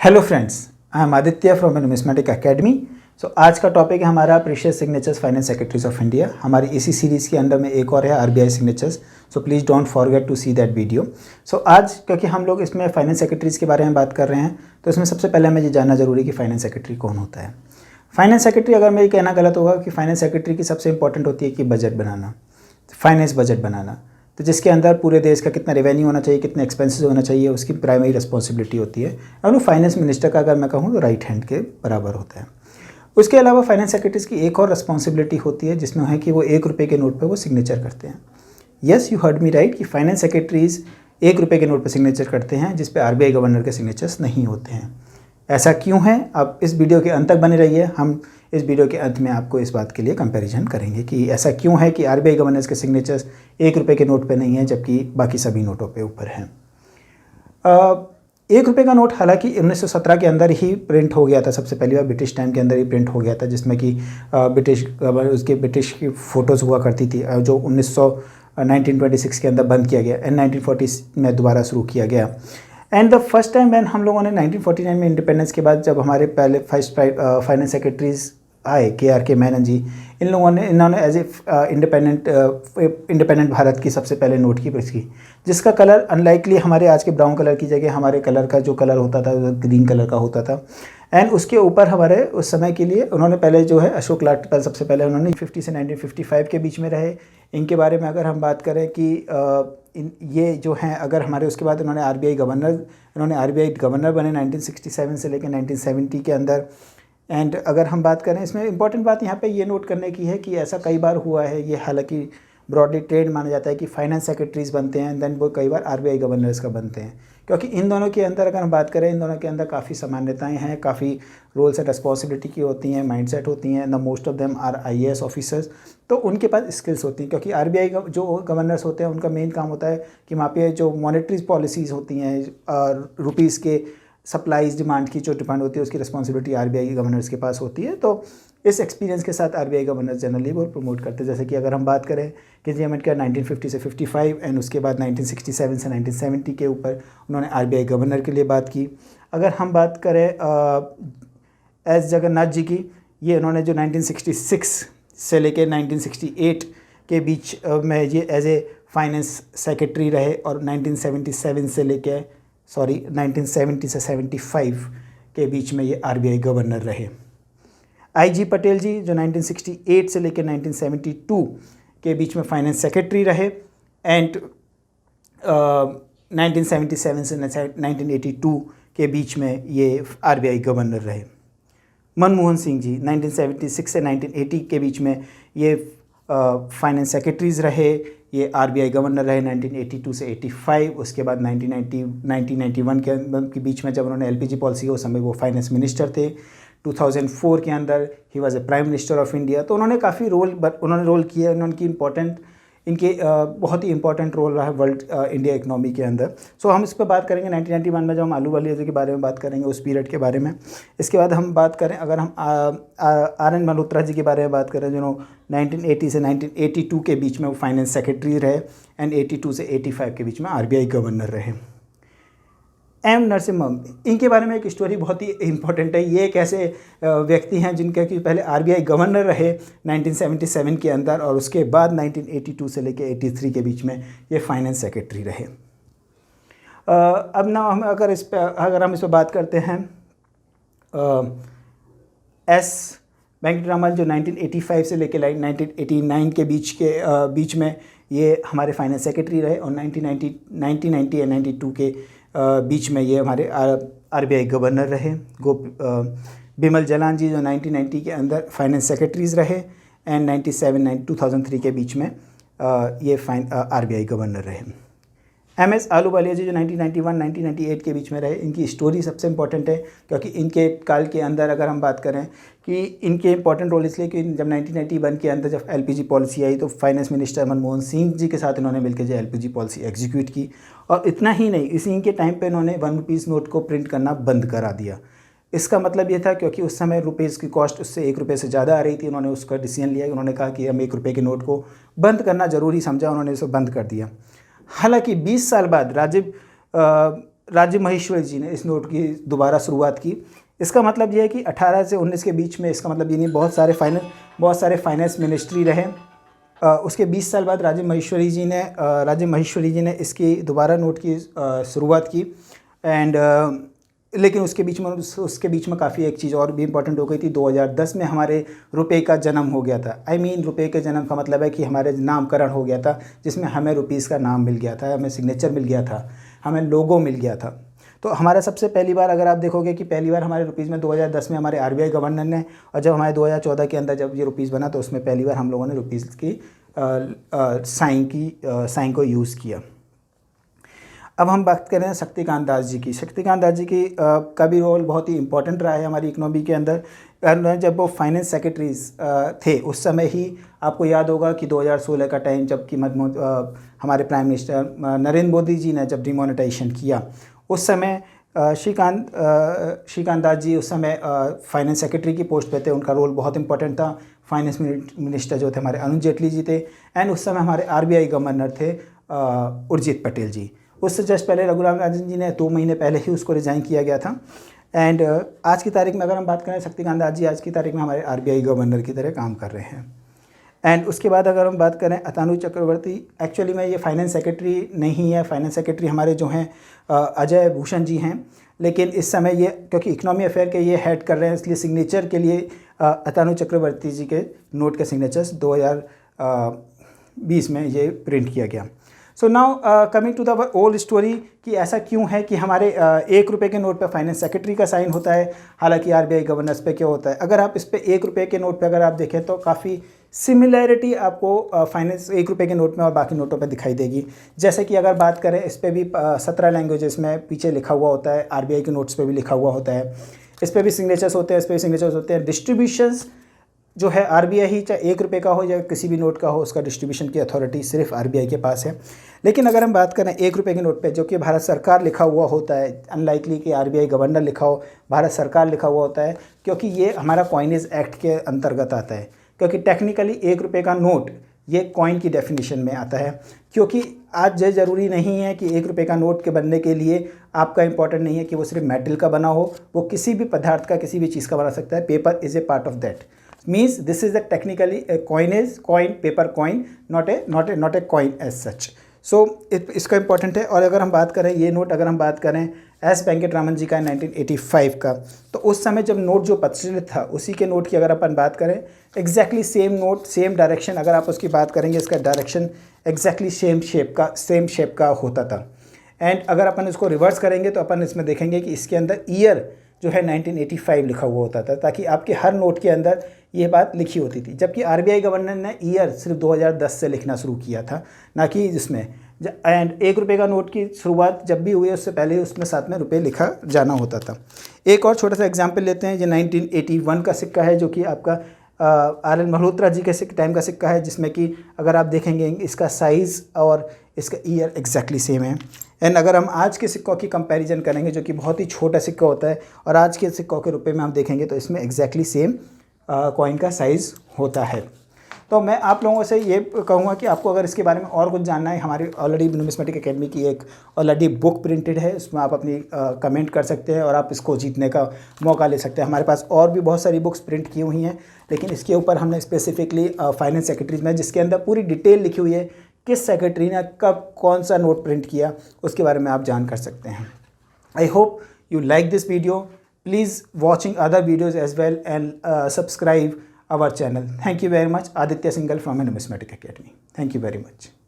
Hello friends, I am Aditya from numismatic academy. आज का topic है हमारा precious signatures finance secretaries of India. हमारी इसी सीरीज़ के अंदर में एक और है RBI signatures. Please don't forget to see that video. आज क्योंकि हम लोग इसमें फाइनेंस सेक्रेटरीज़ के बारे में बात कर रहे हैं, तो इसमें सबसे पहले हमें ये जानना जरूरी है कि फाइनेंस सेक्रेटरी कौन होता है। फाइनेंस सेक्रेटरी, अगर मैं ये कहना गलत होगा कि फाइनेंस सेक्रेटरी की सबसे इंपॉर्टेंट होती है कि बजट बनाना, फाइनेंस बजट बनाना, तो जिसके अंदर पूरे देश का कितना रेवेन्यू होना चाहिए, कितने एक्सपेंसेस होना चाहिए, उसकी प्राइमरी रिस्पॉन्सिबिलिटी होती है। और वो फाइनेंस मिनिस्टर का अगर मैं कहूँ तो राइट हैंड के बराबर होता है। उसके अलावा फाइनेंस सेक्रेटरीज की एक और रिस्पॉन्सिबिलिटी होती है जिसमें है कि वो 1 रुपये के नोट पर वो सिग्नेचर करते हैं। Yes, you heard me right कि फाइनेंस सेक्रेटरीज 1 रुपये के नोट पर सिग्नेचर करते हैं, जिस पे आरबीआई गवर्नर के सिग्नेचर्स नहीं होते हैं। ऐसा क्यों है? आप इस वीडियो के अंत तक बने रहिए। हम इस वीडियो के अंत में आपको इस बात के लिए कंपैरिजन करेंगे कि ऐसा क्यों है कि आरबीआई गवर्नर्स के सिग्नेचर्स 1 रुपये के नोट पे नहीं है जबकि बाकी सभी नोटों पे ऊपर हैं। 1 रुपये का नोट हालांकि 1917 के अंदर ही प्रिंट हो गया था, सबसे पहली बार ब्रिटिश टाइम के अंदर ही प्रिंट हो गया था, जिसमें कि ब्रिटिश की फ़ोटोज़ हुआ करती थी, जो 1926 के अंदर बंद किया गया एंड 1940 में दोबारा शुरू किया गया। And the first time when हम लोगों ने 1949 में इंडिपेंडेंस के बाद जब हमारे पहले फर्स्ट फाइनेंस सेक्रेटरीज आए, के मैनन जी, इन्होंने एज ए इंडिपेंडेंट भारत की सबसे पहले नोट की प्रेस की, जिसका कलर अनलाइकली हमारे आज के ब्राउन कलर की जगह हमारे कलर का जो कलर होता था वो ग्रीन कलर का होता था। एंड उसके ऊपर हमारे उस समय के लिए उन्होंने पहले जो है अशोक लाटकल सबसे पहले उन्होंने 50 से 1955 के बीच में रहे। इनके बारे में अगर हम बात करें कि ये जो हैं, अगर हमारे उसके बाद इन्होंने आरबीआई गवर्नर बने 1967 से लेकर 1970 के अंदर। एंड अगर हम बात करें, इसमें इंपॉर्टेंट बात यहाँ पे ये नोट करने की है कि ऐसा कई बार हुआ है, ये हालांकि ब्रॉडली ट्रेंड माना जाता है कि फाइनेंस सेक्रेटरीज बनते हैं देन वो कई बार आरबीआई गवर्नर्स का बनते हैं, क्योंकि इन दोनों के अंदर अगर हम बात करें, इन दोनों के अंदर काफ़ी समानताएं हैं, काफ़ी रोल्स एंड रिस्पॉन्सिबिलिटी की होती हैं, माइंडसेट होती हैं। The most of them are IAS officers, तो उनके पास स्किल्स होती हैं, क्योंकि आरबीआई जो गवर्नर्स होते हैं उनका मेन काम होता है कि वहाँ पे जो मॉनेटरी पॉलिसीज़ होती हैं, रुपीज़ के सप्लाईज डिमांड की जो डिमांड होती है उसकी रिस्पॉन्सिबिलिटी आरबीआई गवर्नर्स के पास होती है। तो इस एक्सपीरियंस के साथ आरबीआई गवर्नर्स जनरली वो प्रमोट करते हैं। जैसे कि अगर हम बात करें कि जी अमेरिका 1950 से 55 एंड उसके बाद 1967 से 1970 के ऊपर उन्होंने आरबीआई गवर्नर के लिए बात की। अगर हम बात करें एस जगन्नाथ जी की, ये उन्होंने जो 1966 से लेकर 1968 के बीच में ये एज ए फाइनेंस सेक्रेटरी रहे और 1970 से 75 के बीच में ये आरबीआई गवर्नर रहे। आईजी पटेल जी जो 1968 से लेकर 1972 के बीच में फाइनेंस सेक्रेटरी रहे एंड 1977 से 1982 के बीच में ये आरबीआई गवर्नर रहे। मनमोहन सिंह जी 1976 से 1980 के बीच में ये फाइनेंस सेक्रेटरीज रहे, ये आरबीआई गवर्नर रहे 1982 से 85। उसके बाद 1991 के बीच में जब उन्होंने एलपीजी पॉलिसी उस समय वो फाइनेंस मिनिस्टर थे। 2004 के अंदर he was a prime minister of India. तो उन्होंने काफ़ी रोल किया। इनके बहुत ही इंपॉर्टेंट रोल रहा है वर्ल्ड इंडिया इकोनॉमी के अंदर। हम इस पर बात करेंगे 1991 में जब हम आलू वाली के बारे में बात करेंगे, उस पीरियड के बारे में। इसके बाद हम बात करें, अगर हम आर एन मल्होत्रा जी के बारे में बात करें, जो 1980 से 1982 के बीच में वो फाइनेंस सेक्रेटरी रहे एंड 82 से 85 के बीच में आरबीआई गवर्नर रहे। एम नरसिम्हम, इनके बारे में एक स्टोरी बहुत ही इंपॉर्टेंट है। ये एक ऐसे व्यक्ति हैं जिनके कि पहले आरबीआई गवर्नर रहे 1977 के अंदर और उसके बाद 1982 से लेकर 83 के बीच में ये फाइनेंस सेक्रेटरी रहे। अब ना हम अगर हम इस पर बात करते हैं, एस वेंकटरामन जो 1985 से लेकर 1989 के बीच में ये हमारे फाइनेंस सेक्रेटरी रहे और 1990 एंड 92 के बीच में ये हमारे आरबीआई गवर्नर रहे। बिमल जलान जी जो 1990 के अंदर फाइनेंस सेक्रेटरीज रहे एंड 2003 के बीच में ये आरबीआई गवर्नर रहे। एमएस आलूवालिया जी जो 1991-1998 के बीच में रहे। इनकी स्टोरी सबसे इंपॉर्टेंट है क्योंकि इनके काल के अंदर अगर हम बात करें कि इनके इंपॉर्टेंट रोल इसलिए कि जब 1991 के अंदर जब एलपीजी पॉलिसी आई तो फाइनेंस मिनिस्टर मनमोहन सिंह जी के साथ इन्होंने मिलकर जो एलपीजी पॉलिसी एग्जीक्यूट की। और इतना ही नहीं, इसी के टाइम पर इन्होंने 1 रुपीज़ नोट को प्रिंट करना बंद करा दिया। इसका मतलब ये था क्योंकि उस समय रुपीज़ की कॉस्ट उससे 1 रुपये से ज़्यादा आ रही थी। उन्होंने उसका डिसीजन लिया, उन्होंने कहा कि हम 1 रुपये के नोट को बंद करना ज़रूरी समझा, उन्होंने इसे बंद कर दिया। हालांकि 20 साल बाद राजे महेश्वरी जी ने इस नोट की दोबारा शुरुआत की। इसका मतलब ये है कि 18 से 19 के बीच में, इसका मतलब ये नहीं, बहुत सारे फाइनेंस मिनिस्ट्री रहे। उसके 20 साल बाद राजे महेश्वरी जी ने इसकी दोबारा नोट की शुरुआत की। एंड लेकिन उसके बीच में काफ़ी एक चीज़ और भी इम्पोर्टेंट हो गई थी। 2010 में हमारे रुपए का जन्म हो गया था। रुपए के जन्म का मतलब है कि हमारे नामकरण हो गया था, जिसमें हमें रुपीज़ का नाम मिल गया था, हमें सिग्नेचर मिल गया था, हमें लोगो मिल गया था। तो हमारा सबसे पहली बार, अगर आप देखोगे कि पहली बार हमारे रुपीज़ में 2010 में हमारे RBI गवर्नर ने, और जब हमारे 2014 के अंदर जब ये रुपीज़ बना तो उसमें पहली बार हम लोगों ने रुपीज़ की साइन को यूज़ किया। अब हम बात करें शक्तिकांत दास जी की। शक्तिकांत दास जी की का भी रोल बहुत ही इंपॉर्टेंट रहा है हमारी इकोनॉमी के अंदर। जब वो फाइनेंस सेक्रेटरीज थे उस समय ही आपको याद होगा कि 2016 का टाइम, जबकि हमारे प्राइम मिनिस्टर नरेंद्र मोदी जी ने जब डिमोनेटाइजेशन किया, उस समय श्रीकांत दास जी उस समय फाइनेंस सेक्रेटरी की पोस्ट पे थे। उनका रोल बहुत इंपॉर्टेंट था। फाइनेंस मिनिस्टर जो थे हमारे अरुण जेटली जी थे, एंड उस समय हमारे RBI गवर्नर थे उर्जित पटेल जी। उससे जस्ट पहले रघुराम राजन जी ने 2 महीने पहले ही उसको रिज़ाइन किया गया था। एंड आज की तारीख में अगर हम बात करें, शक्तिकांत दास जी आज की तारीख में हमारे RBI गवर्नर की तरह काम कर रहे हैं। एंड उसके बाद अगर हम बात करें अतानु चक्रवर्ती, एक्चुअली में ये फाइनेंस सेक्रेटरी नहीं है। फाइनेंस सेक्रेटरी हमारे जो हैं अजय भूषण जी हैं, लेकिन इस समय ये क्योंकि इकोनॉमी अफेयर के ये हेड कर रहे हैं, इसलिए सिग्नेचर के लिए अतानु चक्रवर्ती जी के नोट के सिग्नेचर्स 2020 में ये प्रिंट किया गया। So now coming to the old story कि ऐसा क्यों है कि हमारे 1 रुपये के नोट पे फाइनेंस सेक्रेटरी का साइन होता है, हालांकि RBI गवर्नर्स पे क्यों होता है। अगर आप इस पे 1 रुपये के नोट पे अगर आप देखें तो काफ़ी सिमिलैरिटी आपको फाइनेंस 1 रुपये के नोट में और बाकी नोटों पे दिखाई देगी। जैसे कि अगर बात करें, इस पर भी 17 लैंग्वेजेस में पीछे लिखा हुआ होता है, RBI के नोट्स पे भी लिखा हुआ होता है, इस पर भी सिग्नेचर्स होते हैं, इस पर भी सिग्नेचर्स होते हैं। डिस्ट्रीब्यूशंस जो है RBI ही, चाहे 1 रुपये का हो या किसी भी नोट का हो, उसका डिस्ट्रीब्यूशन की अथॉरिटी सिर्फ RBI के पास है। लेकिन अगर हम बात करें 1 रुपये के नोट पे, जो कि भारत सरकार लिखा हुआ होता है, अनलाइकली कि RBI गवर्नर लिखा हो, भारत सरकार लिखा हुआ होता है, क्योंकि ये हमारा कॉइनेज एक्ट के अंतर्गत आता है। क्योंकि टेक्निकली 1 रुपये का नोट ये कॉइन की डेफिनेशन में आता है। क्योंकि आज ये ज़रूरी नहीं है कि 1 रुपये का नोट के बनने के लिए आपका इंपॉर्टेंट नहीं है कि वो सिर्फ मेटल का बना हो, वो किसी भी पदार्थ का, किसी भी चीज़ का बना सकता है। Paper is a part of that. means this is a technically a paper coin, not a coin as such. So इसका इंपॉर्टेंट है। और अगर हम बात करें ये नोट, अगर हम बात करें एस वेंकटरामन जी का 1985 का, तो उस समय जब नोट जो प्रचलित था उसी के नोट की अगर अपन बात करें, exactly same note, same direction, अगर आप उसकी बात करेंगे, इसका डायरेक्शन एग्जैक्टली सेम शेप का होता था। एंड अगर अपन इसको रिवर्स करेंगे तो अपन इसमें देखेंगे कि इसके अंदर ईयर जो है 1985 लिखा हुआ होता था, ताकि आपके हर नोट के अंदर ये बात लिखी होती थी। जबकि RBI गवर्नर ने ईयर सिर्फ 2010 से लिखना शुरू किया था, ना कि जिसमें। एंड 1 रुपये का नोट की शुरुआत जब भी हुई उससे पहले उसमें साथ में रुपये लिखा जाना होता था। एक और छोटा सा एग्जाम्पल लेते हैं। ये 1981 का सिक्का है, जो कि आपका RN मल्होत्रा जी के टाइम का सिक्का है, जिसमें कि अगर आप देखेंगे इसका साइज़ और इसका ईयर एग्जैक्टली सेम है। एंड अगर हम आज के सिक्कों की कंपैरिजन करेंगे, जो कि बहुत ही छोटा सिक्का होता है, और आज के सिक्कों के रुपए में हम देखेंगे तो इसमें एग्जैक्टली सेम कॉइन का साइज़ होता है। तो मैं आप लोगों से ये कहूँगा कि आपको अगर इसके बारे में और कुछ जानना है, हमारी ऑलरेडी न्यूमिस्मेटिक एकेडमी की एक ऑलरेडी बुक प्रिंटेड है, उसमें आप अपनी कमेंट कर सकते हैं और आप इसको जीतने का मौका ले सकते हैं। हमारे पास और भी बहुत सारी बुक्स प्रिंट की हुई हैं, लेकिन इसके ऊपर हमने स्पेसिफिकली फाइनेंस सेक्रेटरीज में, जिसके अंदर पूरी डिटेल लिखी हुई है किस सेक्रेटरी ने कब कौन सा नोट प्रिंट किया, उसके बारे में आप जान कर सकते हैं। I hope you like this video. Please watching other videos as well and subscribe our channel. Thank you very much. Aditya Singhal from Numismatic Academy. Thank you very much.